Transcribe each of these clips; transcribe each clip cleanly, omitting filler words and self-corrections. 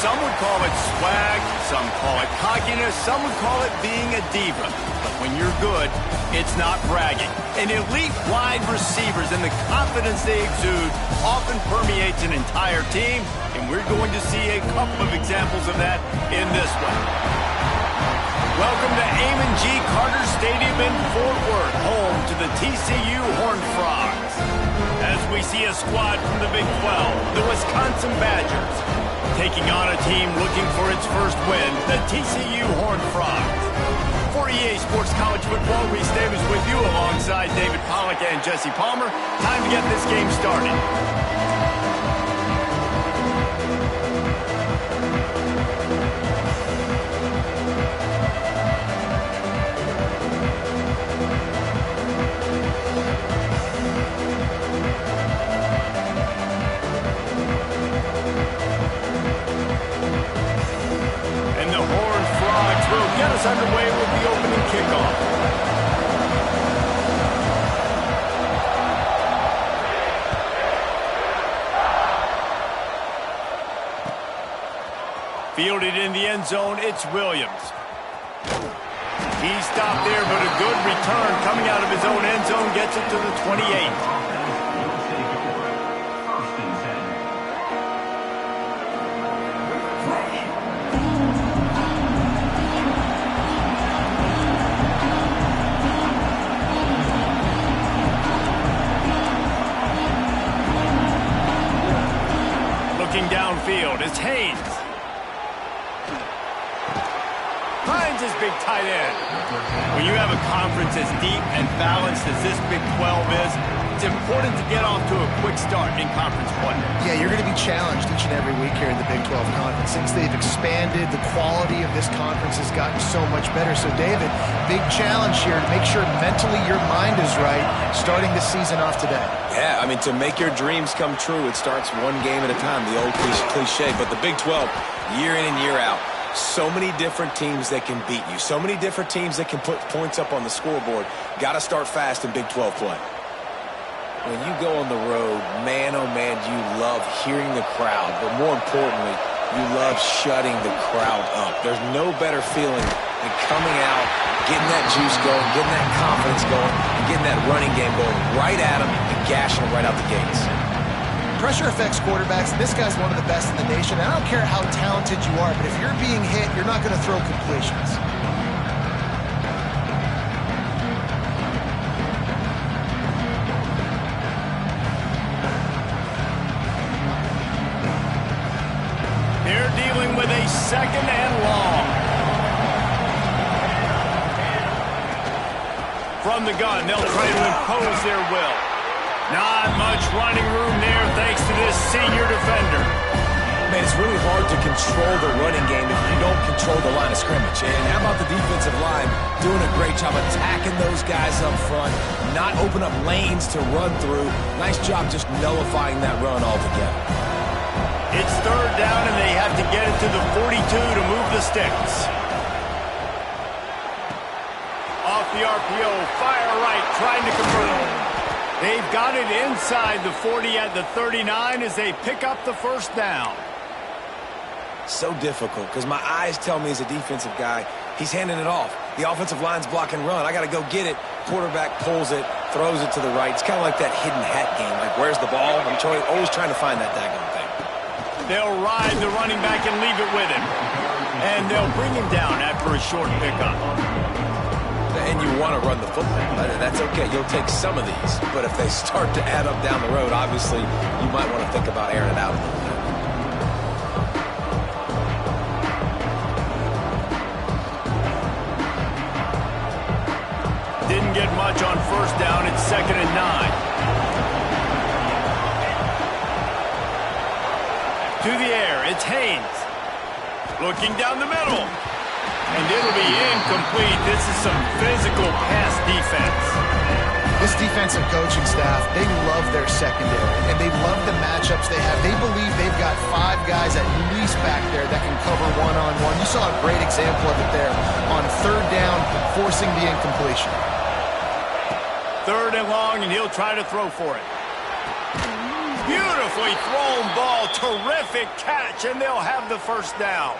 Some would call it swag, some call it cockiness, some would call it being a diva. But when you're good, it's not bragging. And elite wide receivers and the confidence they exude often permeates an entire team, and we're going to see a couple of examples of that in this one. Welcome to Amon G. Carter Stadium in Fort Worth, home to the TCU Horned Frogs. As we see a squad from the Big 12, the Wisconsin Badgers, taking on a team looking for its first win, the TCU Horned Frogs. For EA Sports College Football, Reese Davis with you alongside David Pollack and Jesse Palmer. Time to get this game started. Underway with the opening kickoff. Fielded in the end zone, it's Williams. He stopped there, but a good return coming out of his own end zone gets it to the 28. Downfield, it's Haynes. Finds his big tight end. When you have a conference as deep and balanced as this Big 12 is, it's important to get off to a quick start in conference play. Yeah, you're going to be challenged each and every week here in the Big 12 conference. Since they've expanded, the quality of this conference has gotten so much better. So, David, big challenge here to make sure mentally your mind is right starting this season off today. Yeah, I mean, to make your dreams come true, it starts one game at a time, the old cliche. But the Big 12, year in and year out, so many different teams that can beat you, so many different teams that can put points up on the scoreboard. Got to start fast in Big 12 play. When you go on the road, man, oh man, you love hearing the crowd, but more importantly, you love shutting the crowd up. There's no better feeling than coming out, getting that juice going, getting that confidence going, and getting that running game going right at them and gashing them right out the gates. Pressure affects quarterbacks, and this guy's one of the best in the nation. I don't care how talented you are, but if you're being hit, you're not going to throw completions. They're dealing with a second and long. From the gun, they'll try to impose their will. Not much running room there thanks to this senior defender. Man, it's really hard to control the running game if you don't control the line of scrimmage. And how about the defensive line doing a great job attacking those guys up front, not open up lanes to run through. Nice job just nullifying that run altogether. It's third down, and they have to get it to the 42 to move the sticks. Off the RPO, fire right, trying to convert. They've got it inside the 40 at the 39 as they pick up the first down. So difficult because my eyes tell me as a defensive guy, he's handing it off. The offensive line's blocking run. I got to go get it. Quarterback pulls it, throws it to the right. It's kind of like that hidden hat game. Like, where's the ball? I'm always trying to find that daggone thing. They'll ride the running back and leave it with him. And they'll bring him down after a short pickup. And you want to run the football. That's okay. You'll take some of these. But if they start to add up down the road, obviously, you might want to think about airing it out a little bit. Didn't get much on first down. It's 2nd and 9. To the air, it's Haynes. Looking down the middle. And it'll be incomplete. This is some physical pass defense. This defensive coaching staff, they love their secondary, and they love the matchups they have. They believe they've got 5 guys at least back there that can cover one-on-one. You saw a great example of it there on third down, forcing the incompletion. Third and long, and he'll try to throw for it. Beautifully thrown ball. Terrific catch, and they'll have the first down.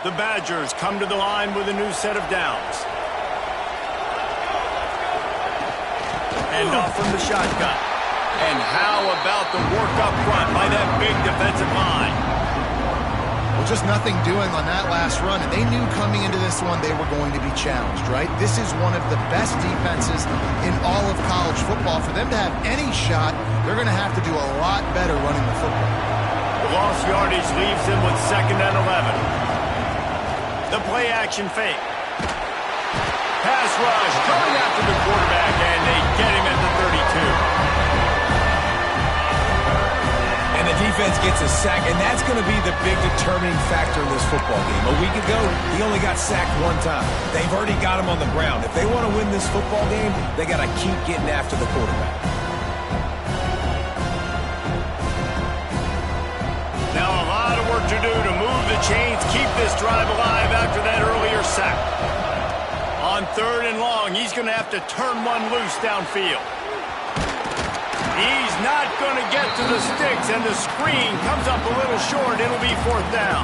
The Badgers come to the line with a new set of downs. And off from the shotgun. And how about the work up front by that big defensive line? Well, just nothing doing on that last run, and they knew coming into this one they were going to be challenged, right? This is one of the best defenses in all of college football. For them to have any shot, they're going to have to do a lot better running the football. The lost yardage leaves them with 2nd and 11. The play action fake. Pass rush coming after the quarterback, and they get him at the 32. And the defense gets a sack, and that's going to be the big determining factor in this football game. A week ago, he only got sacked 1 time. They've already got him on the ground. If they want to win this football game, they got to keep getting after the quarterback. Now a lot of work to do to move the chains, keep this drive alive after that earlier sack. On 3rd and long, he's going to have to turn one loose downfield. He's not going to get to the sticks, and the screen comes up a little short. It'll be 4th down.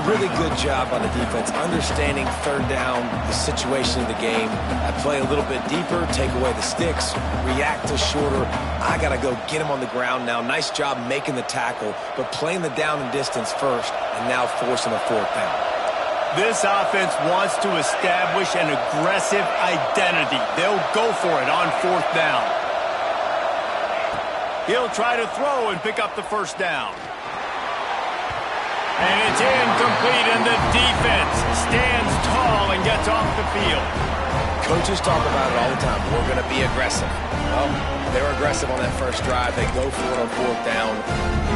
Really good job on the defense, understanding 3rd down, the situation of the game. I play a little bit deeper, take away the sticks, react to shorter. I got to go get him on the ground now. Nice job making the tackle, but playing the down and distance first, and now forcing a 4th down. This offense wants to establish an aggressive identity. They'll go for it on 4th down. He'll try to throw and pick up the first down. And it's incomplete, and the defense stands tall and gets off the field. Coaches talk about it all the time. We're going to be aggressive. Well, they're aggressive on that first drive. They go for it on 4th down.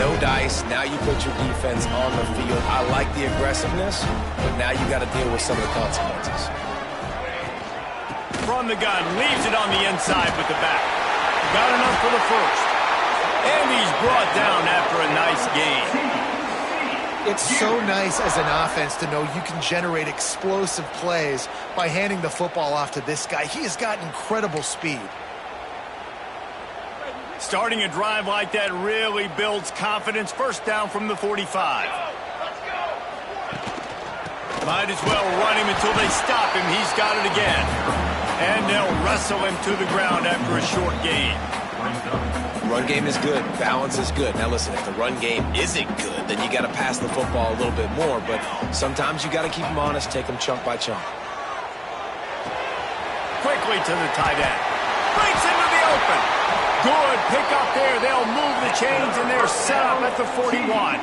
No dice. Now you put your defense on the field. I like the aggressiveness, but now you got to deal with some of the consequences. From the gun, leaves it on the inside with the back. Got enough for the first. And he's brought down after a nice gain. It's so nice as an offense to know you can generate explosive plays by handing the football off to this guy. He has got incredible speed. Starting a drive like that really builds confidence. First down from the 45. Might as well run him until they stop him. He's got it again. And they'll wrestle him to the ground after a short gain. Run game is good. Balance is good. Now listen, if the run game isn't good, then you got to pass the football a little bit more. But sometimes you got to keep them honest, take them chunk by chunk. Quickly to the tight end. Breaks into the open. Good pick up there. They'll move the chains, and they're set up at the 41.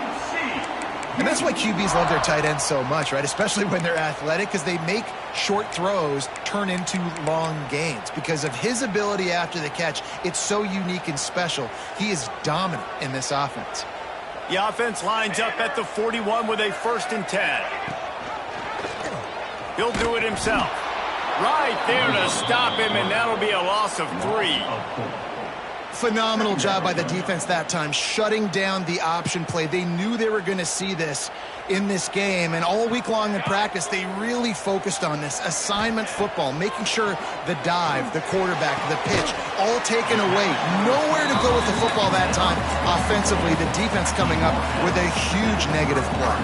And that's why QBs love their tight ends so much, right? Especially when they're athletic, because they make short throws turn into long gains. Because of his ability after the catch, it's so unique and special. He is dominant in this offense. The offense lines up at the 41 with a 1st and 10. He'll do it himself. Right there to stop him, and that'll be a loss of 3. Phenomenal job by the defense that time, shutting down the option play. They knew they were going to see this in this game, and all week long in practice, they really focused on this assignment football, making sure the dive, the quarterback, the pitch, all taken away. Nowhere to go with the football that time. Offensively, the defense coming up with a huge negative play.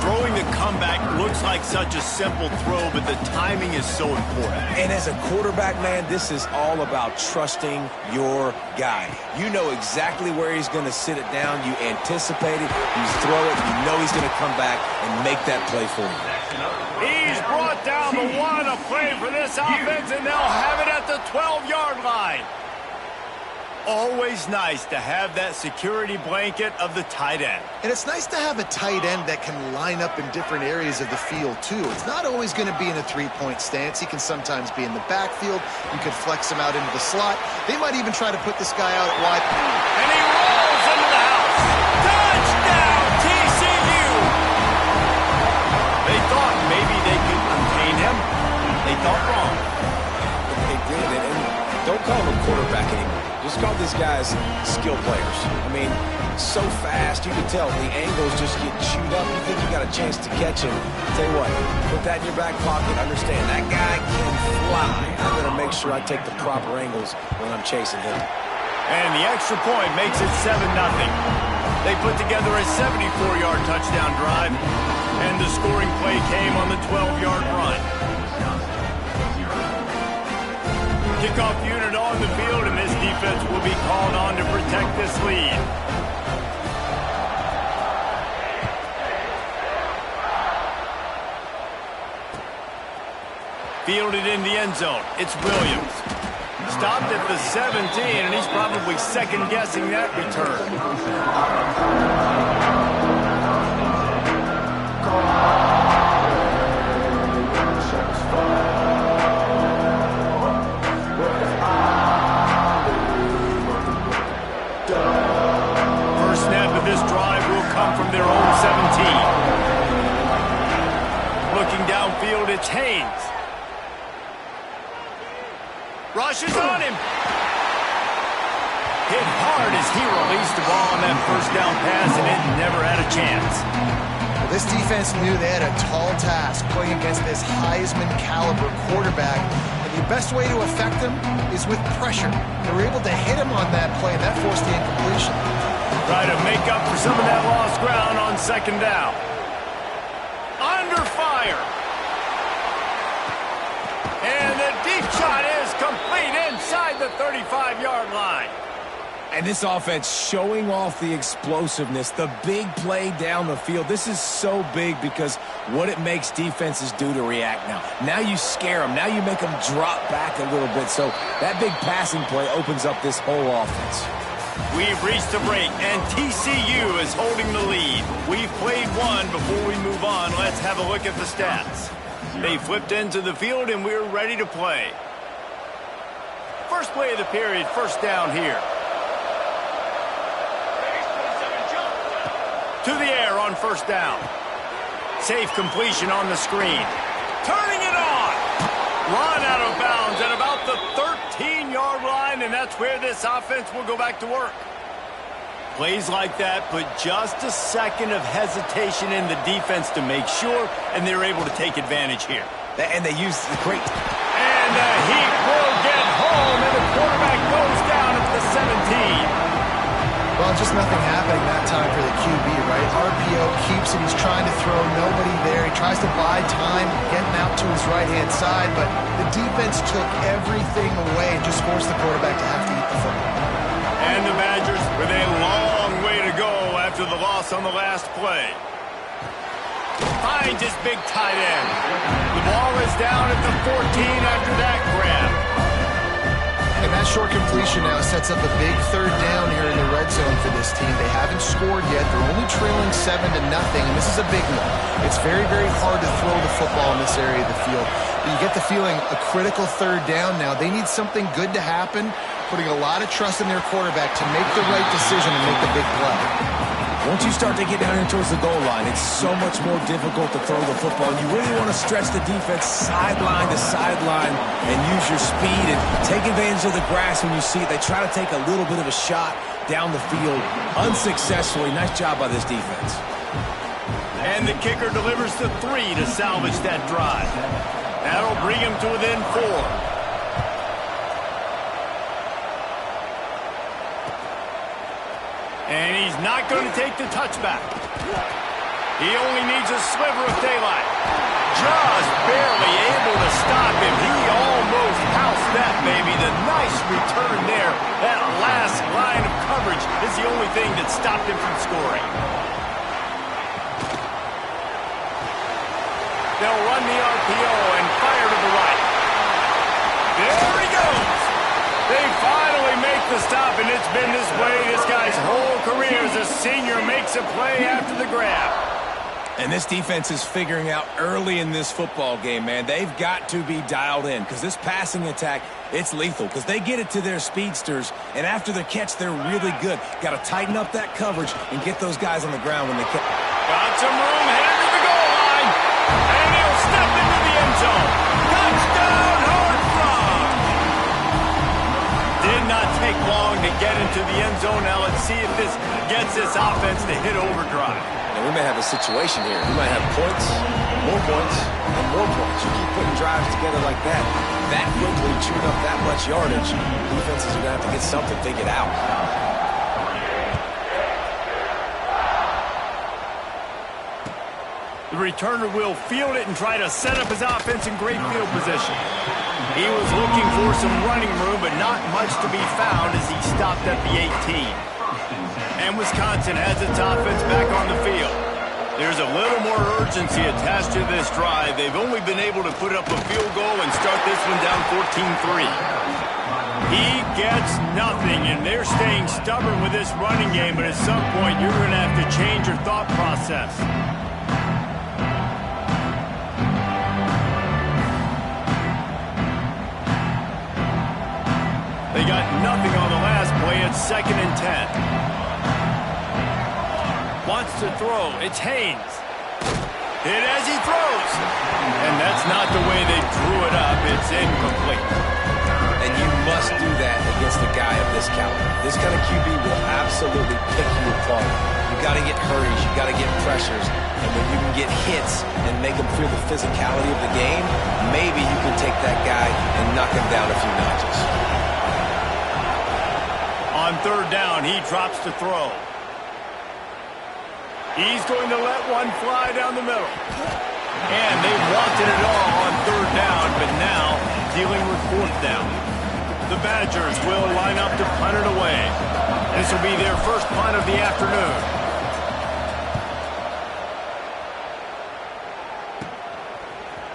Throwing the comeback looks like such a simple throw, but the timing is so important. And as a quarterback, man, this is all about trusting your guy. You know exactly where he's going to sit it down. You anticipate it. You throw it. You know he's going to come back and make that play for you. He's brought down the 1, a play for this offense, and they'll have it at the 12-yard line. Always nice to have that security blanket of the tight end. And it's nice to have a tight end that can line up in different areas of the field, too. It's not always going to be in a 3-point stance. He can sometimes be in the backfield. You could flex him out into the slot. They might even try to put this guy out at wide. And he rolls into the house. Touchdown, TCU! They thought maybe they could contain him. They thought wrong. They did, and don't call him a quarterback anymore. Just call these guys skill players. I mean, so fast, you can tell the angles just get chewed up. You think you got a chance to catch him. Tell you what, put that in your back pocket. Understand, that guy can fly. I'm going to make sure I take the proper angles when I'm chasing him. And the extra point makes it 7-0. They put together a 74-yard touchdown drive, and the scoring play came on the 12-yard run. Kickoff unit on the field, and this defense will be called on to protect this lead. Fielded in the end zone. It's Williams. Stopped at the 17, and he's probably second-guessing that return. First snap of this drive will come from their own 17. Looking downfield, it's Haynes. Rushes on him. Hit hard as he released the ball on that first down pass, and it never had a chance. Well, this defense knew they had a tall task playing against this Heisman-caliber quarterback, and the best way to affect him is with pressure. They were able to hit him on that play, and that forced the incompletion. Try to make up for some of that lost ground on second down. Under fire. And the deep shot is complete inside the 35-yard line. And this offense showing off the explosiveness, the big play down the field. This is so big because what it makes defenses do to react now. Now you scare them. Now you make them drop back a little bit. So that big passing play opens up this whole offense. We've reached a break, and TCU is holding the lead. We've played one. Before we move on, let's have a look at the stats. They flipped into the field, and we're ready to play. First play of the period, first down here. To the air on first down. Safe completion on the screen. Turning it on. Run out of bounds at about the 13-yard line, and that's where this offense will go back to work. Plays like that put just a second of hesitation in the defense to make sure, and they're able to take advantage here. And they use the great... And the heat will get home, and the quarterback goes down at the 17. Well, just nothing happening that time for the QB, right? RPO keeps it. He's trying to throw, nobody there. He tries to buy time, getting out to his right-hand side, but the defense took everything away and just forced the quarterback to have to eat the football. And the Badgers with a long way to go after the loss on the last play. Finds his big tight end. The ball is down at the 14 after that grab. And that short completion now sets up a big third down here in the red zone for this team. They haven't scored yet. They're only trailing 7-0, and this is a big one. It's very, very hard to throw the football in this area of the field. But you get the feeling a critical third down now. They need something good to happen, putting a lot of trust in their quarterback to make the right decision and make the big play. Once you start to get down here towards the goal line, it's so much more difficult to throw the football. You really want to stretch the defense sideline to sideline and use your speed and take advantage of the grass when you see it. They try to take a little bit of a shot down the field unsuccessfully. Nice job by this defense. And the kicker delivers the 3 to salvage that drive. That'll bring him to within 4. And he's not going to take the touchback. He only needs a sliver of daylight. Just barely able to stop him. He almost housed that, baby. The nice return there. That last line of coverage is the only thing that stopped him from scoring. They'll run the RPO and fire to the right. There he goes. They finally make the stop, and it's been this way this guy's whole career as a senior makes a play after the grab. And this defense is figuring out early in this football game, man. They've got to be dialed in because this passing attack, it's lethal because they get it to their speedsters, and after the catch, they're really good. Got to tighten up that coverage and get those guys on the ground when they catch. Got some room, headed to the goal line, and he'll step into the end zone. Touchdown, Hard Rock! Did not take long to get into the end zone. Now let's see if this gets this offense to hit overdrive. And we may have a situation here. We might have points, and more points. You keep putting drives together like that quickly, chewing up that much yardage, defenses are going to have to get something figured out. The returner will field it and try to set up his offense in great field position. He was looking for some running room, but not much to be found as he stopped at the 18. And Wisconsin has its offense back on the field. There's a little more urgency attached to this drive. They've only been able to put up a field goal and start this one down 14-3. He gets nothing, and they're staying stubborn with this running game, but at some point you're going to have to change your thought process. They got nothing on the last play. It's 2nd and 10. Wants to throw. It's Haynes. Hit as he throws. And that's not the way they drew it up. It's incomplete. And you must do that against a guy of this caliber. This kind of QB will absolutely pick you apart. You got to get hurries. You got to get pressures. And when you can get hits and make them feel the physicality of the game, maybe you can take that guy and knock him down a few notches. On 3rd down, he drops to throw. He's going to let one fly down the middle. And they wanted it all on 3rd down, but now dealing with 4th down. The Badgers will line up to punt it away. This will be their first punt of the afternoon.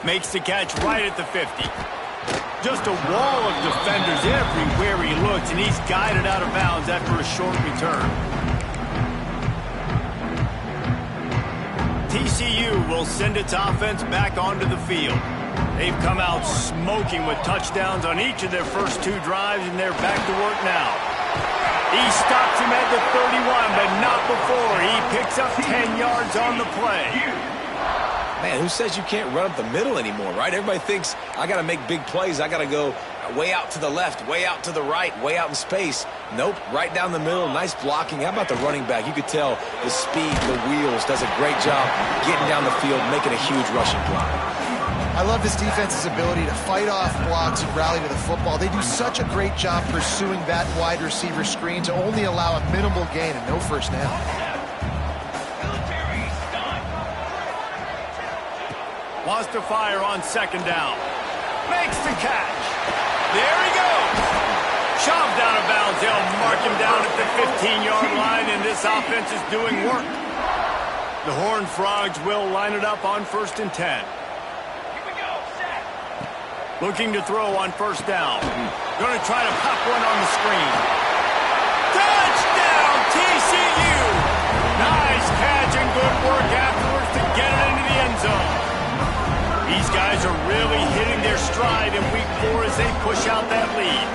Makes the catch right at the 50. Just a wall of defenders everywhere he looks, and he's guided out of bounds after a short return. TCU will send its offense back onto the field. They've come out smoking with touchdowns on each of their first 2 drives, and they're back to work now. He stops him at the 31, but not before. He picks up 10 yards on the play. Man, who says you can't run up the middle anymore, right? Everybody thinks, I got to make big plays. I got to go way out to the left, way out to the right, way out in space. Nope, right down the middle, nice blocking. How about the running back? You could tell the speed, the wheels, does a great job getting down the field, making a huge rushing play. I love this defense's ability to fight off blocks and rally to the football. They do such a great job pursuing that wide receiver screen to only allow a minimal gain and no first down. Wants to fire on 2nd down. Makes the catch. There he goes. Shoved out of bounds. They'll mark him down at the 15-yard line, and this offense is doing work. The Horned Frogs will line it up on 1st and 10. Here we go. Set. Looking to throw on 1st down. Going to try to pop one on the screen. Touchdown, TCU. Nice catch and good work afterwards to get it into the end zone. These guys are really hitting their stride in week 4 as they push out that lead.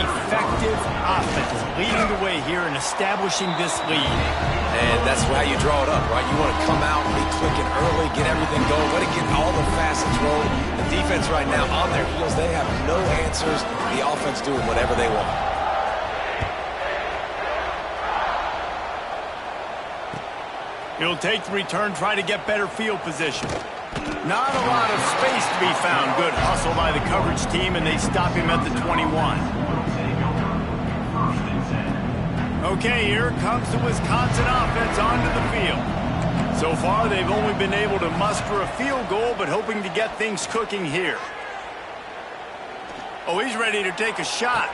Effective offense leading the way here and establishing this lead. And that's how you draw it up, right? You want to come out, be clicking early, get everything going, let it get all the facets rolling. The defense right now on their heels, they have no answers. The offense doing whatever they want. He'll take the return, try to get better field position. Not a lot of space to be found. Good hustle by the coverage team, and they stop him at the 21. Okay, here comes the Wisconsin offense onto the field. So far, they've only been able to muster a field goal, but hoping to get things cooking here. Oh, he's ready to take a shot.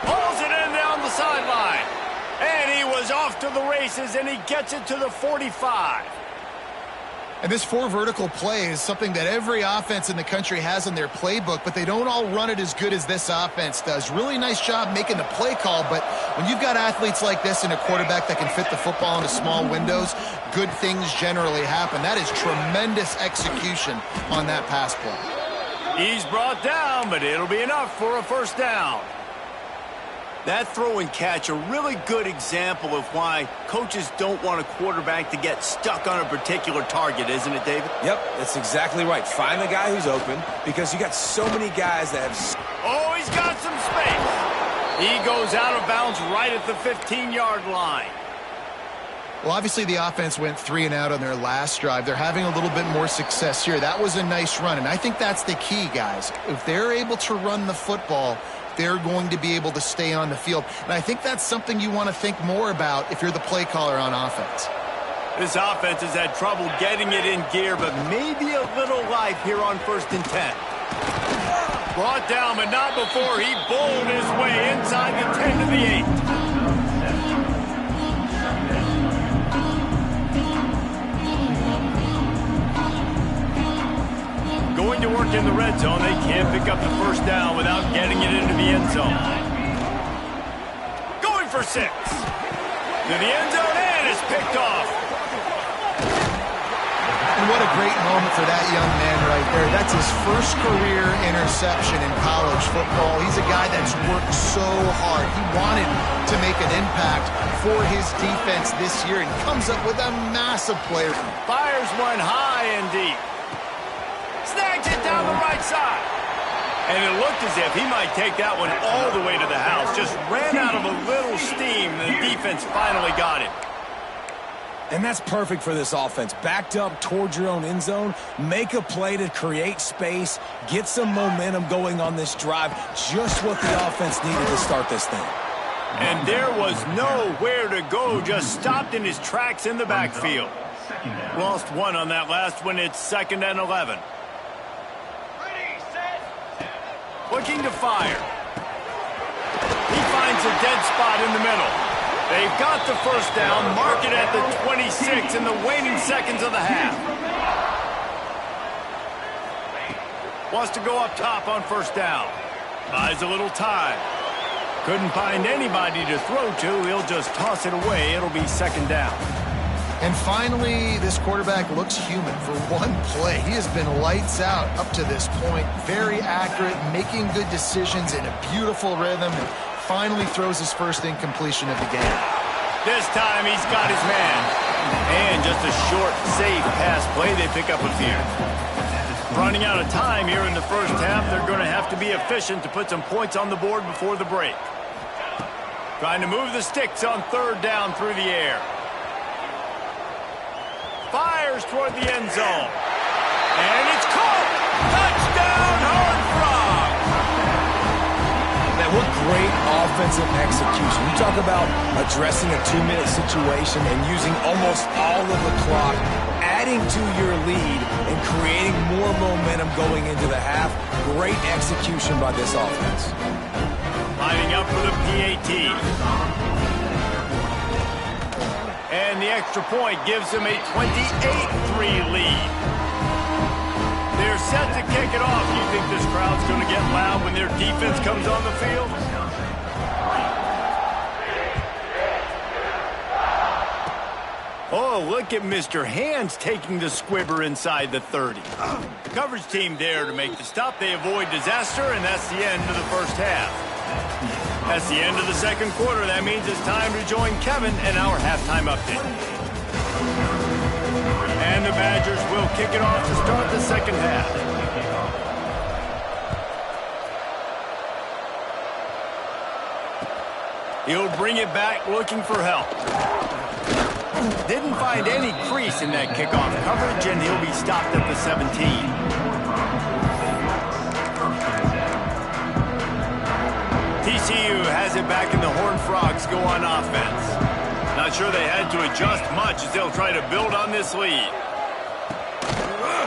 Pulls it in down the sideline. And he was off to the races, and he gets it to the 45. And this 4 vertical play is something that every offense in the country has in their playbook, but they don't all run it as good as this offense does. Really nice job making the play call, but when you've got athletes like this and a quarterback that can fit the football into small windows, good things generally happen. That is tremendous execution on that pass play. He's brought down, but it'll be enough for a 1st down. That throw and catch, a really good example of why coaches don't want a quarterback to get stuck on a particular target, isn't it, David? Yep, that's exactly right. Find the guy who's open because you got so many guys that have... Oh, he's got some space. He goes out of bounds right at the 15-yard line. Well, obviously the offense went 3 and out on their last drive. They're having a little bit more success here. That was a nice run, and I think that's the key, guys. If they're able to run the football, they're going to be able to stay on the field. And I think that's something you want to think more about if you're the play caller on offense. This offense has had trouble getting it in gear, but maybe a little life here on 1st and 10. Brought down, but not before he bowled his way inside the 10 to the 8. Going to work in the red zone. They can't pick up the 1st down without getting it into the end zone. Going for 6. To the end zone, and it's picked off. And what a great moment for that young man right there. That's his first career interception in college football. He's a guy that's worked so hard. He wanted to make an impact for his defense this year and comes up with a massive play. Fires one high and deep. Snags it down the right side. And it looked as if he might take that one all the way to the house. Just ran out of a little steam. The defense finally got it. And that's perfect for this offense. Backed up towards your own end zone, make a play to create space, get some momentum going on this drive. Just what the offense needed to start this thing. And there was nowhere to go, just stopped in his tracks in the backfield. Lost one on that last one. It's 2nd and 11. Looking to fire. He finds a dead spot in the middle. They've got the 1st down, mark it at the 26 in the waning seconds of the half. Wants to go up top on 1st down. Buys a little time. Couldn't find anybody to throw to. He'll just toss it away. It'll be 2nd down. And finally, this quarterback looks human for one play. He has been lights out up to this point. Very accurate, making good decisions in a beautiful rhythm, and finally throws his first incompletion of the game. This time he's got his man. And just a short, safe pass play. They pick up a few. Running out of time here in the 1st half. They're going to have to be efficient to put some points on the board before the break. Trying to move the sticks on 3rd down through the air. Fires toward the end zone. And it's caught! Touchdown, Horned Frogs! Man, what great offensive execution. You talk about addressing a 2-minute situation and using almost all of the clock, adding to your lead and creating more momentum going into the half. Great execution by this offense. Lining up for the PAT. And the extra point gives them a 28-3 lead. They're set to kick it off. You think this crowd's going to get loud when their defense comes on the field? Oh, look at Mr. Hands taking the squibber inside the 30. Coverage team there to make the stop. They avoid disaster, and that's the end of the 1st half. That's the end of the 2nd quarter. That means it's time to join Kevin and our halftime update. And the Badgers will kick it off to start the 2nd half. He'll bring it back looking for help. Didn't find any crease in that kickoff coverage, and he'll be stopped at the 17. TCU has it back in the Horned Frogs go on offense. Not sure they had to adjust much as they'll try to build on this lead.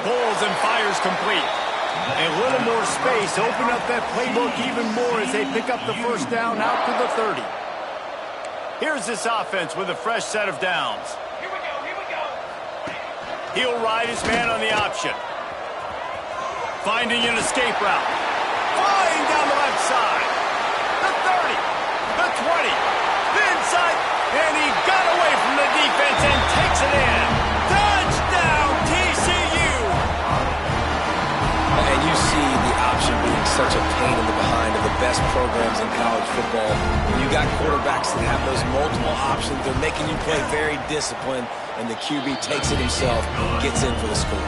Pulls and fires complete. A little more space, open up that playbook even more as they pick up the 1st down out to the 30. Here's this offense with a fresh set of downs. Here we go. He'll ride his man on the option. Finding an escape route. Flying down the left side. The 30, the 20, the inside, and he got away from the defense and takes it in. Touchdown, TCU! And you see the option being such a pain in the behind of the best programs in college football. When you got quarterbacks that have those multiple options, they're making you play very disciplined, and the QB takes it himself, gets in for the score.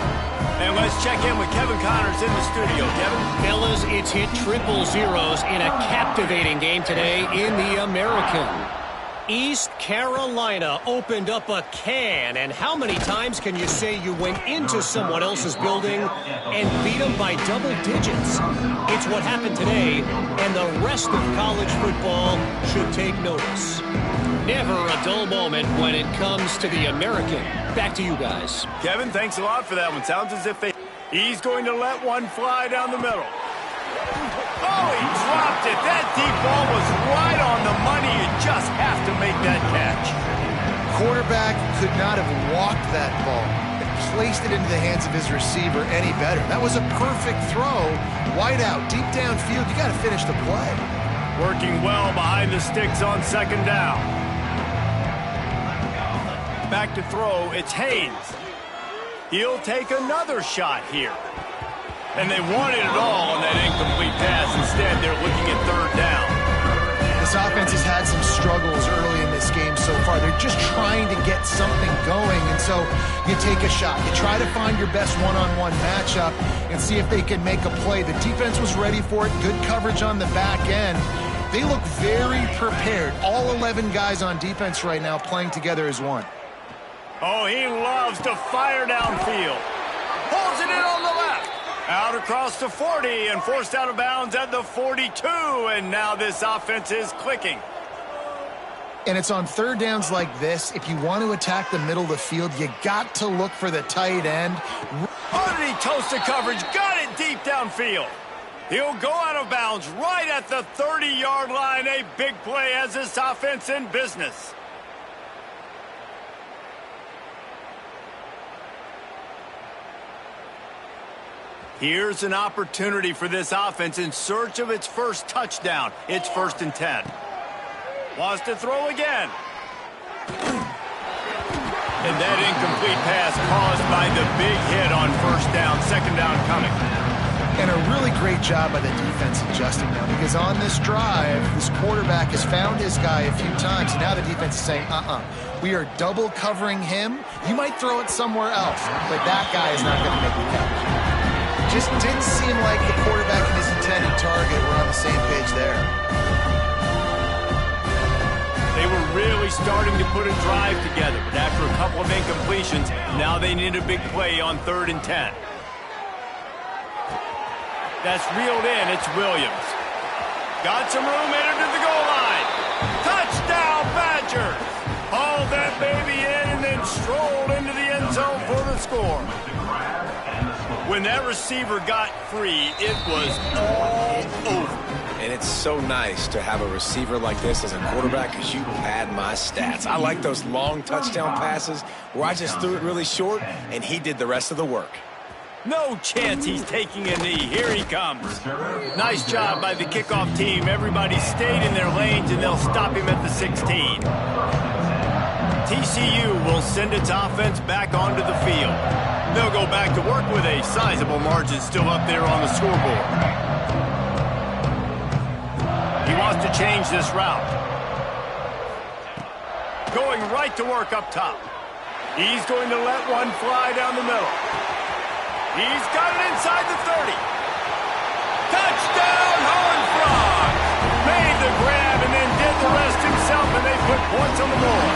And let's check in with Kevin Connors in the studio. Kevin? Fellas, it's hit triple zeros in a captivating game today in the American. East Carolina opened up a can, and how many times can you say you went into someone else's building and beat them by double digits? It's what happened today, and the rest of college football should take notice. Never a dull moment when it comes to the American. Back to you guys. Kevin, thanks a lot for that one. Sounds as if he's going to let one fly down the middle. Oh, he dropped it. That deep ball was right on the money. You just have to make that catch. Quarterback could not have walked that ball and placed it into the hands of his receiver any better. That was a perfect throw. Wide out, deep downfield. You got to finish the play. Working well behind the sticks on second down. Back to throw, it's Haynes. He'll take another shot here. And they wanted it all on that incomplete pass. Instead, they're looking at third down. This offense has had some struggles early in this game so far. They're just trying to get something going, and so you take a shot. You try to find your best one-on-one matchup and see if they can make a play. The defense was ready for it. Good coverage on the back end. They look very prepared. All 11 guys on defense right now playing together as one. Oh, he loves to fire downfield. Pulls it in on the left. Out across the 40 and forced out of bounds at the 42. And now this offense is clicking. And it's on third downs like this. If you want to attack the middle of the field, you got to look for the tight end. Underneath toasted coverage. Got it deep downfield. He'll go out of bounds right at the 30-yard line. A big play as this offense in business. Here's an opportunity for this offense in search of its first touchdown. It's 1st and 10. Wants to throw again. And that incomplete pass caused by the big hit on first down. Second down coming. And a really great job by the defense adjusting now, because on this drive, this quarterback has found his guy a few times, and now the defense is saying, we are double covering him. You might throw it somewhere else, but that guy is not going to make the catch. Just didn't seem like the quarterback and his intended target were on the same page there. They were really starting to put a drive together, but after a couple of incompletions, now they need a big play on 3rd and 10. That's reeled in. It's Williams. Got some room, entered to the goal line. Touchdown, Badgers! Hauled that baby in and then strolled into the end zone for the score. When that receiver got free, it was all over. And it's so nice to have a receiver like this as a quarterback, because you pad my stats. I like those long touchdown passes where I just threw it really short and he did the rest of the work. No chance he's taking a knee. Here he comes. Nice job by the kickoff team. Everybody stayed in their lanes, and they'll stop him at the 16. TCU will send its offense back onto the field. They'll go back to work with a sizable margin still up there on the scoreboard. He wants to change this route. Going right to work up top. He's going to let one fly down the middle. He's got it inside the 30. Touchdown, Horned Frogs! Made the grab and then did the rest himself, and they put points on the board.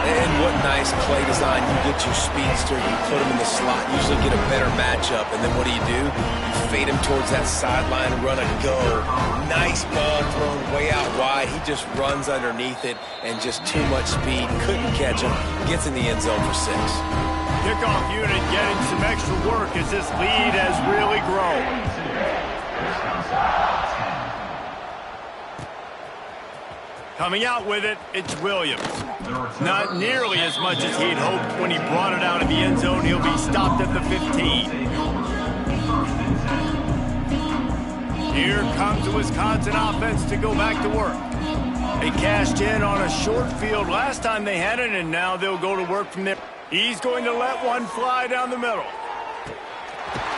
And what nice play design. You get your speedster, you put him in the slot, usually get a better matchup, and then what do? You fade him towards that sideline, run a go. Nice ball thrown way out wide. He just runs underneath it, and just too much speed. Couldn't catch him. Gets in the end zone for 6. Kickoff unit getting some extra work as this lead has really grown. Coming out with it, it's Williams. Not nearly as much as he'd hoped when he brought it out of the end zone. He'll be stopped at the 15. Here comes the Wisconsin offense to go back to work. They cashed in on a short field last time they had it, and now they'll go to work from there. He's going to let one fly down the middle.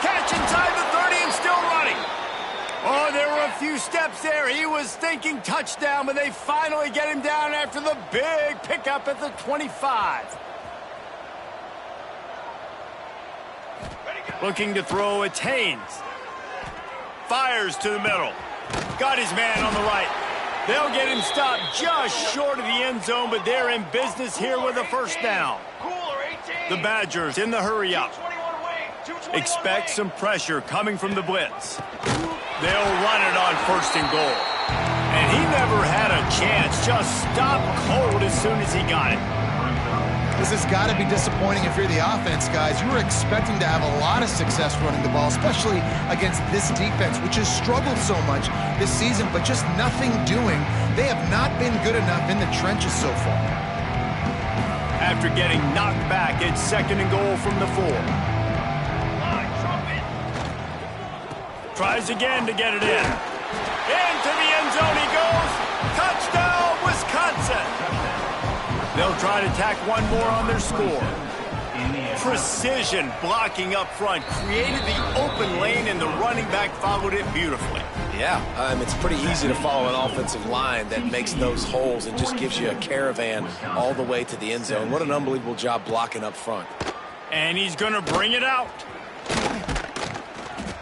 Catch inside the 30 and still running. Oh, there were a few steps there. He was thinking touchdown, but they finally get him down after the big pickup at the 25. Looking to throw, it's Haynes. Fires to the middle. Got his man on the right. They'll get him stopped just short of the end zone, but they're in business here with a first down. The Badgers in the hurry-up. Expect some pressure coming from the blitz. They'll run it on first and goal. And he never had a chance. Just stopped cold as soon as he got it. This has got to be disappointing if you're the offense, guys. You were expecting to have a lot of success running the ball, especially against this defense, which has struggled so much this season, but just nothing doing. They have not been good enough in the trenches so far. After getting knocked back, it's second and goal from the 4. Tries again to get it in. Into the end zone he goes. Touchdown, Wisconsin. They'll try to tack one more on their score. Precision blocking up front created the open lane, and the running back followed it beautifully. Yeah, it's pretty easy to follow an offensive line that makes those holes and just gives you a caravan all the way to the end zone. What an unbelievable job blocking up front. And he's going to bring it out.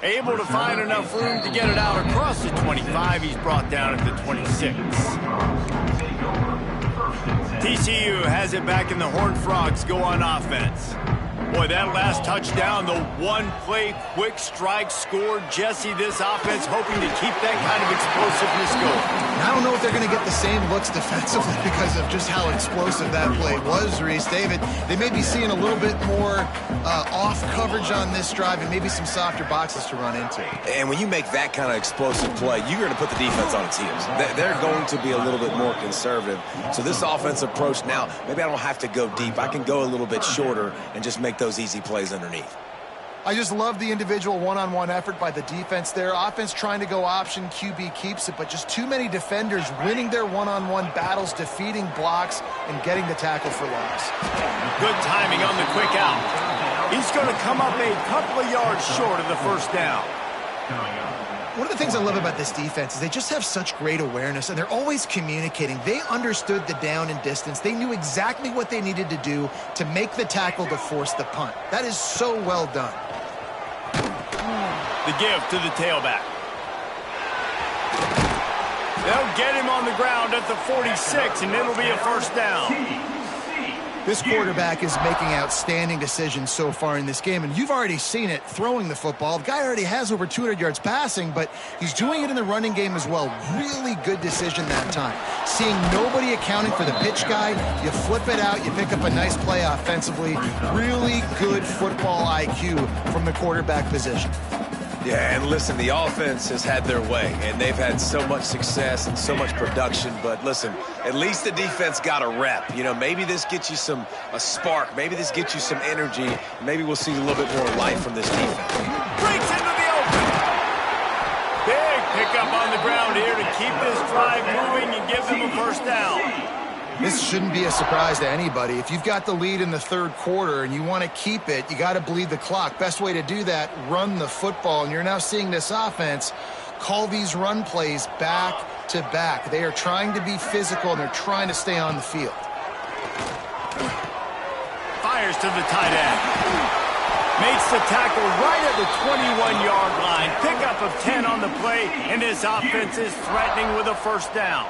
Able to find enough room to get it out across the 25. He's brought down at the 26. TCU has it back, and the Horned Frogs go on offense. Boy, that last touchdown, the one-play quick strike scored. Jesse, this offense hoping to keep that kind of explosiveness going. I don't know if they're going to get the same looks defensively because of just how explosive that play was, Reese. David, they may be seeing a little bit more off coverage on this drive and maybe some softer boxes to run into. And when you make that kind of explosive play, you're going to put the defense on its heels. They're going to be a little bit more conservative. So this offense approach now, maybe I don't have to go deep. I can go a little bit shorter and just make those easy plays underneath. I just love the individual one-on-one effort by the defense there. Offense trying to go option, QB keeps it, but just too many defenders winning their one-on-one battles, defeating blocks, and getting the tackle for loss. Good timing on the quick out. He's going to come up a couple of yards short of the first down. One of the things I love about this defense is they just have such great awareness, and they're always communicating. They understood the down and distance. They knew exactly what they needed to do to make the tackle to force the punt. That is so well done. The give to the tailback. They'll get him on the ground at the 46, and it'll be a first down. This quarterback is making outstanding decisions so far in this game, and you've already seen it throwing the football. The guy already has over 200 yards passing, but he's doing it in the running game as well. Really good decision that time. Seeing nobody accounting for the pitch guy, you flip it out, you pick up a nice play offensively. Really good football IQ from the quarterback position. Yeah, and listen, the offense has had their way, and they've had so much success and so much production. But listen, at least the defense got a rep. You know, maybe this gets you a spark. Maybe this gets you some energy. Maybe we'll see a little bit more life from this defense. Breaks into the open. Big pickup on the ground here to keep this drive moving and give them a first down. This shouldn't be a surprise to anybody. If you've got the lead in the third quarter and you want to keep it, you got to bleed the clock. Best way to do that, run the football. And you're now seeing this offense call these run plays back to back. They are trying to be physical, and they're trying to stay on the field. Fires to the tight end. Makes the tackle right at the 21-yard line. Pickup of 10 on the play, and this offense is threatening with a first down.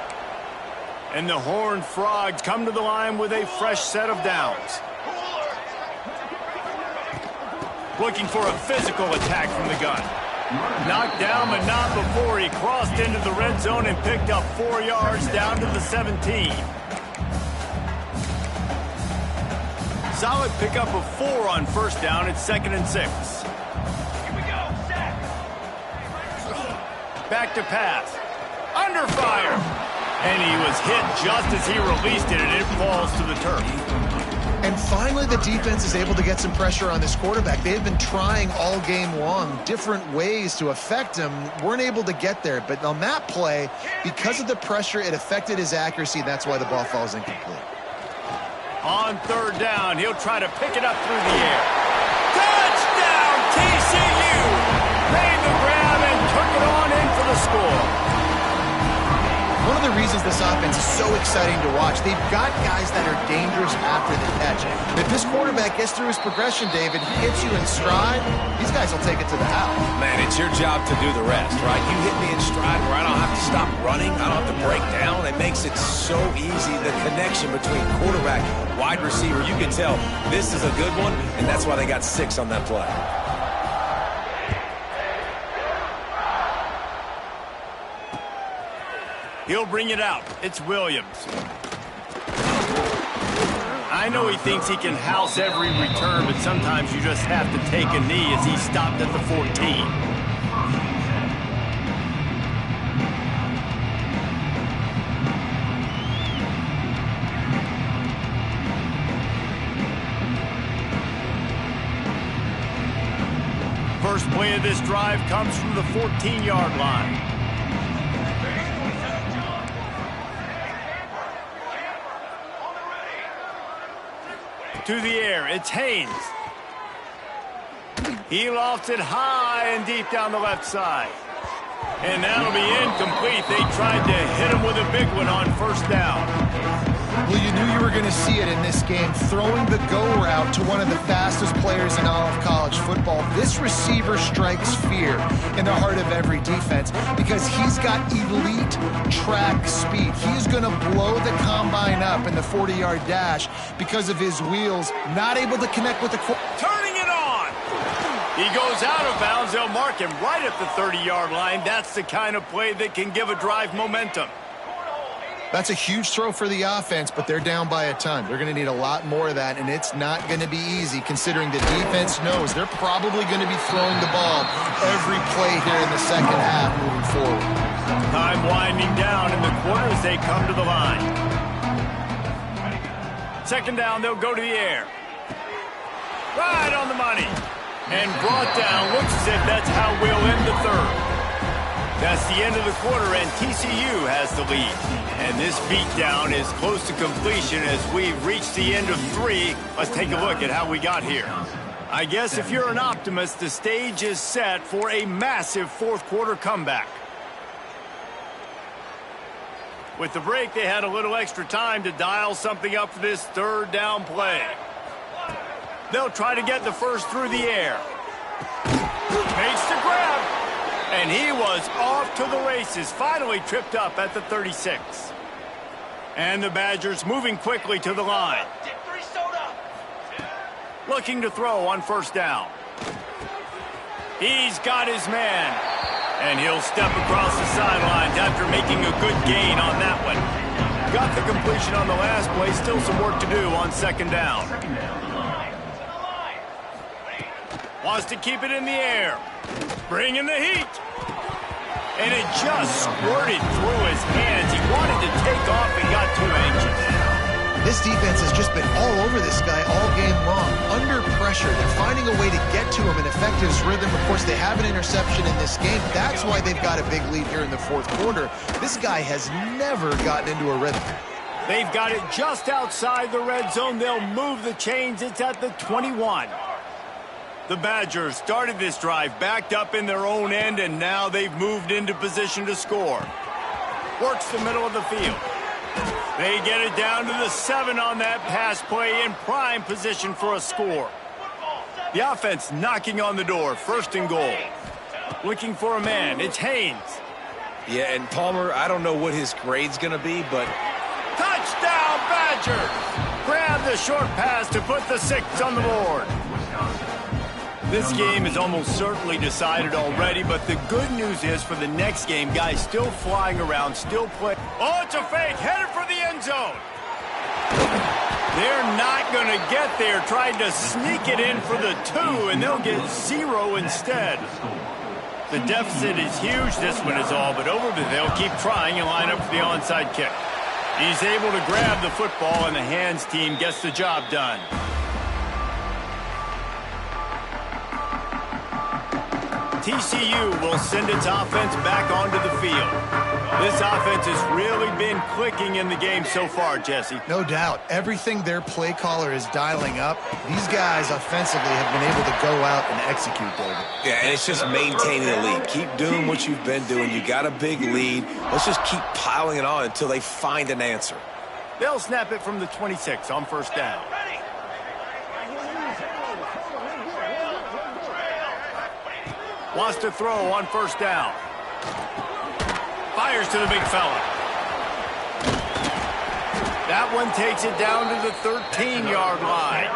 And the Horned Frogs come to the line with a fresh set of downs. Looking for a physical attack from the gun. Knocked down, but not before he crossed into the red zone and picked up 4 yards down to the 17. Solid pickup of 4 on first down. It's 2nd and 6. Here we go, set. Back to pass. Under fire. And he was hit just as he released it, and it falls to the turf. And finally, the defense is able to get some pressure on this quarterback. They've been trying all game long different ways to affect him. Weren't able to get there. But on that play, because of the pressure, it affected his accuracy. That's why the ball falls incomplete. On third down, he'll try to pick it up through the air. Touchdown, TCU! Made the grab and took it on in for the the score. One of the reasons this offense is so exciting to watch, they've got guys that are dangerous after the catch. If this quarterback gets through his progression, David, hits you in stride, these guys will take it to the house. Man, it's your job to do the rest, right? You hit me in stride where I don't have to stop running. I don't have to break down. It makes it so easy, the connection between quarterback, wide receiver. You can tell this is a good one, and that's why they got 6 on that play. He'll bring it out. It's Williams. I know he thinks he can house every return, but sometimes you just have to take a knee as he stopped at the 14. First play of this drive comes from the 14-yard line. To the air, it's Haynes. He lofts it high and deep down the left side. And that'll be incomplete. They tried to hit him with a big one on first down. Well, you knew you were going to see it in this game, throwing the go route to one of the fastest players in all of college football. This receiver strikes fear in the heart of every defense because he's got elite track speed. He's going to blow the combine up in the 40-yard dash because of his wheels, not able to connect with the Turning it on! He goes out of bounds. They'll mark him right at the 30-yard line. That's the kind of play that can give a drive momentum. That's a huge throw for the offense, but they're down by a ton. They're going to need a lot more of that, and it's not going to be easy considering the defense knows they're probably going to be throwing the ball every play here in the second half moving forward. Time winding down in the quarter as they come to the line. Second down, they'll go to the air. Right on the money. And brought down. Looks as if that's how we'll end the third. That's the end of the quarter, and TCU has the lead. And this beatdown is close to completion as we've reached the end of 3. Let's take a look at how we got here. I guess if you're an optimist, the stage is set for a massive fourth-quarter comeback. With the break, they had a little extra time to dial something up for this third down play. They'll try to get the first through the air. Makes the grab. And he was off to the races, finally tripped up at the 36. And the Badgers moving quickly to the line. Looking to throw on first down. He's got his man. And he'll step across the sidelines after making a good gain on that one. Got the completion on the last play, still some work to do on second down. Wants to keep it in the air. Bringing the heat. And it just squirted through his hands. He wanted to take off and got too anxious. This defense has just been all over this guy all game long. Under pressure, they're finding a way to get to him and affect his rhythm. Of course, they have an interception in this game. That's why they've got a big lead here in the fourth quarter. This guy has never gotten into a rhythm. They've got it just outside the red zone. They'll move the chains. It's at the 21. The Badgers started this drive backed up in their own end, and now they've moved into position to score. Works the middle of the field. They get it down to the 7 on that pass play in prime position for a score. The offense knocking on the door, first and goal. Looking for a man. It's Haynes. Yeah, and Palmer, I don't know what his grade's going to be, but... Touchdown, Badger! Grab the short pass to put the 6 on the board. This game is almost certainly decided already, but the good news is for the next game, guys still flying around, still playing. Oh, it's a fake, headed for the end zone. They're not going to get there, trying to sneak it in for the 2, and they'll get 0 instead. The deficit is huge, this one is all but over, but they'll keep trying and line up for the onside kick. He's able to grab the football, and the hands team gets the job done. TCU will send its offense back onto the field. This offense has really been clicking in the game so far, Jesse. No doubt. Everything their play caller is dialing up, these guys offensively have been able to go out and execute, David. Yeah, and it's just maintaining the lead. Keep doing what you've been doing. You got a big lead. Let's just keep piling it on until they find an answer. They'll snap it from the 26 on first down. Wants to throw on first down. Fires to the big fella. That one takes it down to the 13-yard line.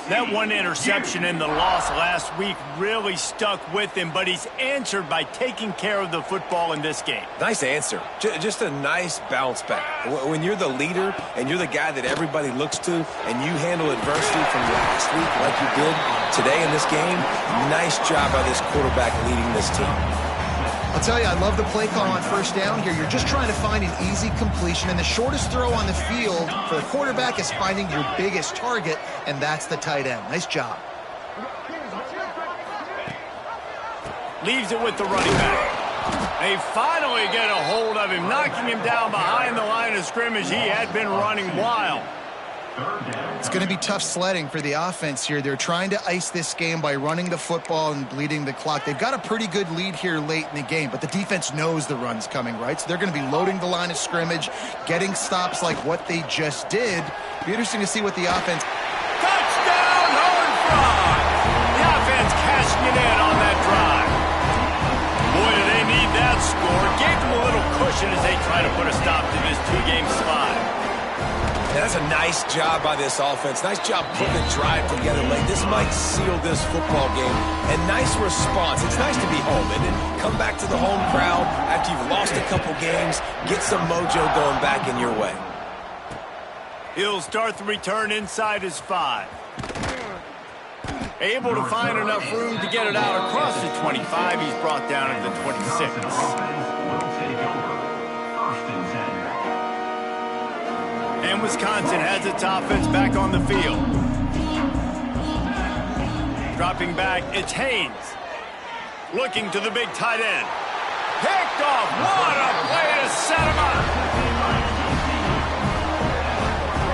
That one interception and the loss last week really stuck with him, but he's answered by taking care of the football in this game. Nice answer. Just a nice bounce back. When you're the leader and you're the guy that everybody looks to and you handle adversity from last week like you did today in this game, nice job by this quarterback leading this team. I'll tell you, I love the play call on first down here. You're just trying to find an easy completion, and the shortest throw on the field for the quarterback is finding your biggest target, and that's the tight end. Nice job. Leaves it with the running back. They finally get a hold of him, knocking him down behind the line of scrimmage. He had been running wild. It's going to be tough sledding for the offense here. They're trying to ice this game by running the football and bleeding the clock. They've got a pretty good lead here late in the game, but the defense knows the run's coming, right? So they're going to be loading the line of scrimmage, getting stops like what they just did. Be interesting to see what the offense... Touchdown, home run! The offense cashing it in on that drive. Boy, do they need that score. Gave them a little cushion as they try to put a stop to this two-game slide. Yeah, that's a nice job by this offense. Nice job putting the drive together late. This might seal this football game. And nice response. It's nice to be home and then come back to the home crowd after you've lost a couple games. Get some mojo going back in your way. He'll start the return inside his 5. Able to find enough room to get it out across the 25. He's brought down at the 26. And Wisconsin has its offense back on the field. Dropping back, it's Haynes. Looking to the big tight end. Picked off. What a play to set him up.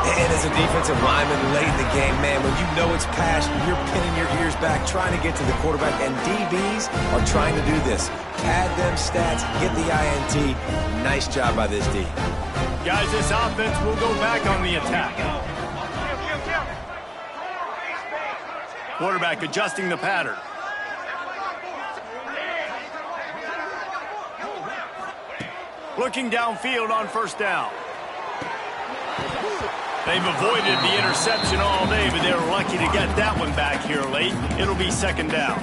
And as a defensive lineman late in the game, man, when you know it's past, you're pinning your ears back, trying to get to the quarterback, and DBs are trying to do this. Pad them stats, get the INT. Nice job by this D. Guys, this offense will go back on the attack. Quarterback adjusting the pattern. Looking downfield on first down. They've avoided the interception all day, but they're lucky to get that one back here late. It'll be second down.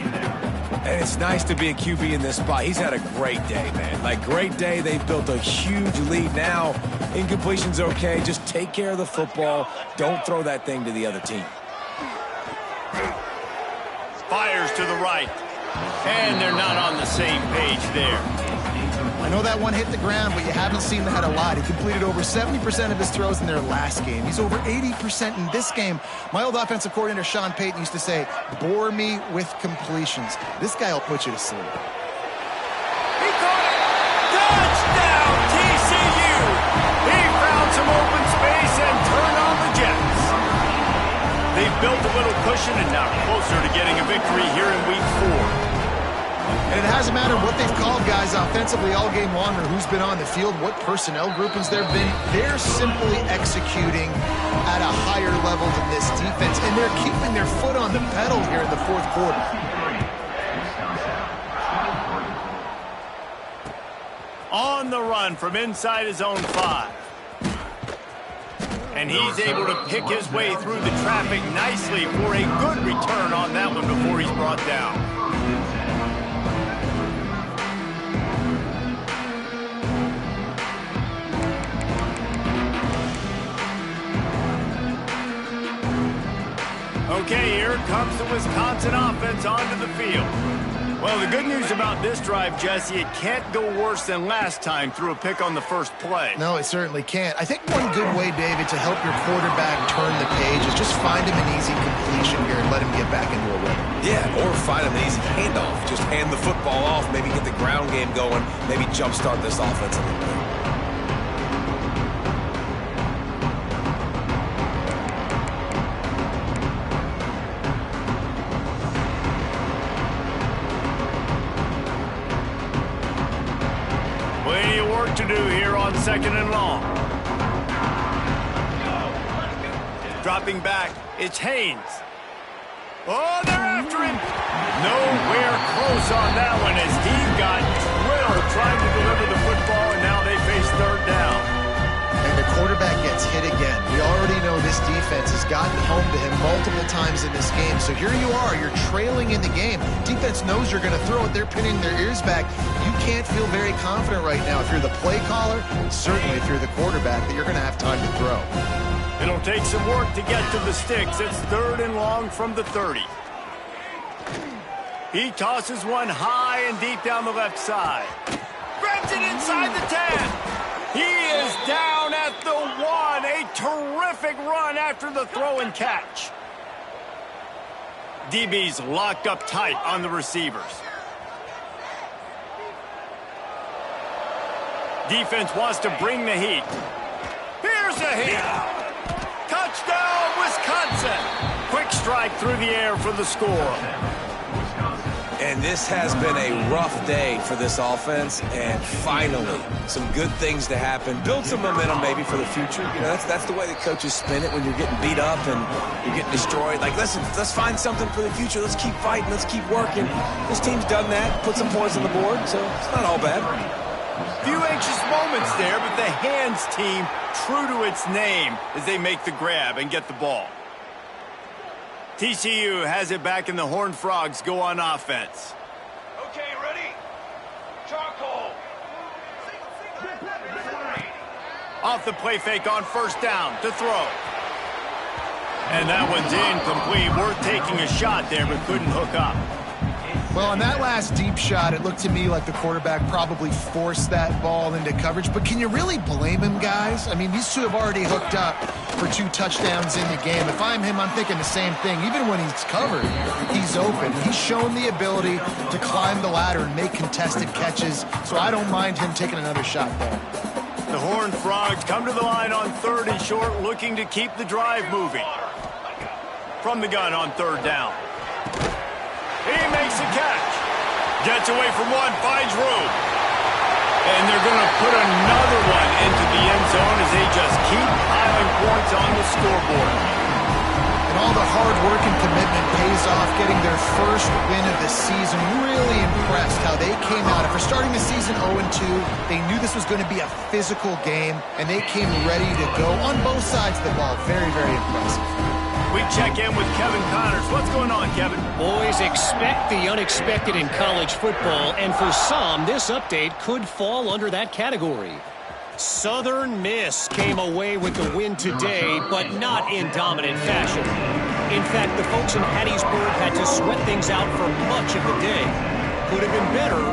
And it's nice to be a QB in this spot. He's had a great day, man. Like, great day. They've built a huge lead now. Incompletion's okay. Just take care of the football. Don't throw that thing to the other team. Fires to the right. And they're not on the same page there. I know that one hit the ground, but you haven't seen that a lot. He completed over 70% of his throws in their last game. He's over 80% in this game. My old offensive coordinator, Sean Payton, used to say, bore me with completions. This guy will put you to sleep. He caught it! Touchdown, TCU! He found some open space and turned on the Jets. They've built a little cushion and now closer to getting a victory here in Week 4. And it hasn't mattered what they've called guys offensively all game long or who's been on the field, what personnel groupings there have been. They're simply executing at a higher level than this defense, and they're keeping their foot on the pedal here in the fourth quarter. On the run from inside his own 5. And he's able to pick his way through the traffic nicely for a good return on that one before he's brought down. Okay, here comes the Wisconsin offense onto the field. Well, the good news about this drive, Jesse, it can't go worse than last time through a pick on the first play. No, it certainly can't. I think one good way, David, to help your quarterback turn the page is just find him an easy completion here and let him get back into a rhythm. Yeah, or find him an easy handoff. Just hand the football off, maybe get the ground game going, maybe jumpstart this offense a little bit. To do here on 2nd and long. Dropping back, it's Haynes. Oh, they're after him. Nowhere close on that one as he got drilled trying to deliver the football, and now they face 3rd down. And the quarterback gets hit again. We already know this defense has gotten home to him multiple times in this game. So here you are, you're trailing in the game. Defense knows you're going to throw it. They're pinning their ears back. You can't feel very confident right now if you're the play caller, and certainly if you're the quarterback, that you're going to have time to throw. It'll take some work to get to the sticks. It's 3rd and long from the 30. He tosses one high and deep down the left side. Grabs it inside the 10. He is down at the 1. A terrific run after the throw and catch. DB's locked up tight on the receivers. Defense wants to bring the heat. Here's the heat. Touchdown, Wisconsin. Quick strike through the air for the score. And this has been a rough day for this offense, and finally, some good things to happen. Build some momentum maybe for the future. You know, that's the way the coaches spin it when you're getting beat up and you're getting destroyed. Like, listen, let's find something for the future. Let's keep fighting. Let's keep working. This team's done that, put some points on the board, so it's not all bad. Few anxious moments there, but the hands team true to its name as they make the grab and get the ball. TCU has it back, and the Horned Frogs go on offense. Okay, ready? Charcoal. Off the play fake on 1st down to throw. And that one's incomplete. Worth taking a shot there, but couldn't hook up. Well, on that last deep shot, it looked to me like the quarterback probably forced that ball into coverage. But can you really blame him, guys? I mean, these two have already hooked up for 2 touchdowns in the game. If I'm him, I'm thinking the same thing. Even when he's covered, he's open. He's shown the ability to climb the ladder and make contested catches. So I don't mind him taking another shot there. The Horned Frogs come to the line on 3rd and short, looking to keep the drive moving. From the gun on 3rd down. He makes the catch. Gets away from one, finds room. And they're going to put another one into the end zone as they just keep piling points on the scoreboard. And all the hard work and commitment pays off, getting their first win of the season. Really impressed how they came out. After starting the season 0-2, they knew this was going to be a physical game, and they came ready to go on both sides of the ball. Very, very impressive. We check in with Kevin Connors. What's going on, Kevin? Boys, expect the unexpected in college football, and for some, this update could fall under that category. Southern Miss came away with the win today, but not in dominant fashion. In fact, the folks in Hattiesburg had to sweat things out for much of the day. Could have been better,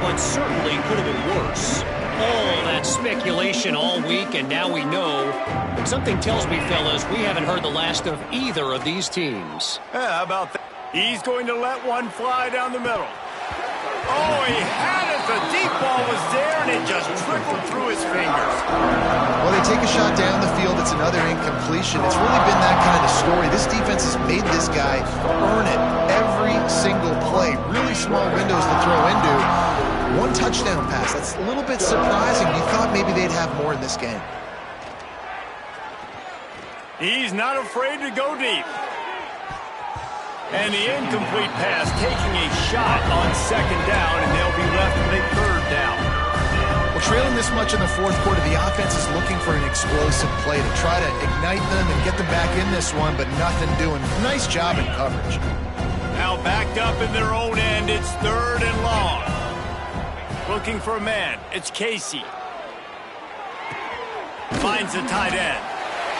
but certainly could have been worse. All that speculation all week, and now we know. But something tells me, fellas, we haven't heard the last of either of these teams. Yeah, how about that? He's going to let one fly down the middle. Oh, he had it. The deep ball was there, and it just trickled through his fingers. Well, they take a shot down the field. It's another incompletion. It's really been that kind of story. This defense has made this guy earn it every single play. Really small windows to throw into. 1 touchdown pass. That's a little bit surprising. You thought maybe they'd have more in this game. He's not afraid to go deep. And the incomplete pass taking a shot on 2nd down, and they'll be left with a 3rd down. Well, trailing this much in the 4th quarter, the offense is looking for an explosive play to try to ignite them and get them back in this one, but nothing doing. Nice job in coverage. Now backed up in their own end, it's 3rd and long. Looking for a man. It's Casey. Finds the tight end.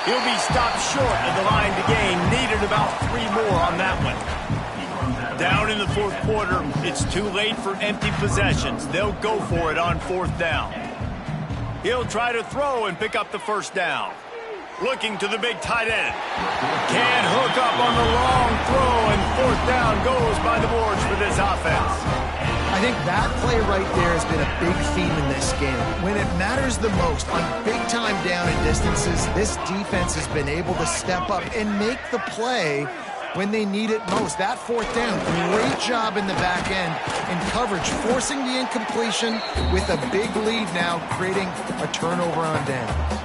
He'll be stopped short of the line to gain. Needed about 3 more on that one. Down in the fourth quarter, it's too late for empty possessions. They'll go for it on fourth down. He'll try to throw and pick up the first down. Looking to the big tight end. Can't hook up on the long throw, and fourth down goes by the boards for this offense. I think that play right there has been a big theme in this game. When it matters the most, on big-time down and distances, this defense has been able to step up and make the play when they need it most. That fourth down, great job in the back end in coverage, forcing the incompletion with a big lead now, creating a turnover on downs.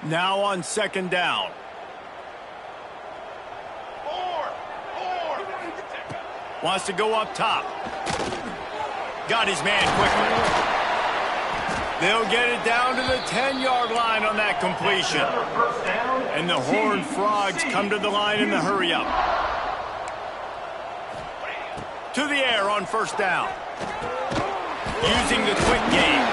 Now on second down. Wants to go up top. Got his man quickly. They'll get it down to the 10-yard line on that completion. And the Horned Frogs come to the line in the hurry-up. To the air on first down. Using the quick game.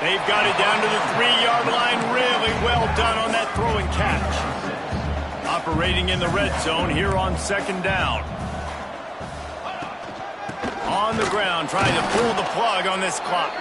They've got it down to the 3-yard line. Really well done on that throw and catch. Operating in the red zone here on second down. On the ground, trying to pull the plug on this clock.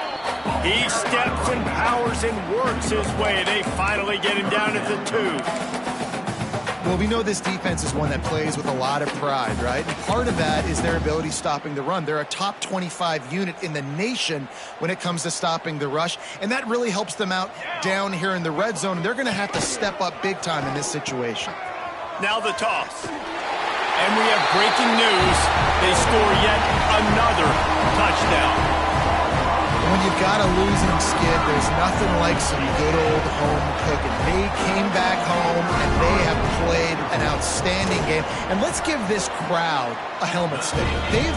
He steps and powers and works his way. They finally get him down at the 2. Well, we know this defense is one that plays with a lot of pride, right? And part of that is their ability stopping the run. They're a top 25 unit in the nation when it comes to stopping the rush, and that really helps them out down here in the red zone. And they're going to have to step up big time in this situation. Now the toss. And we have breaking news. They score yet another touchdown. When you've got a losing skid, there's nothing like some good old home cooking. They came back home, and they have played an outstanding game. And let's give this crowd a helmet stick. They've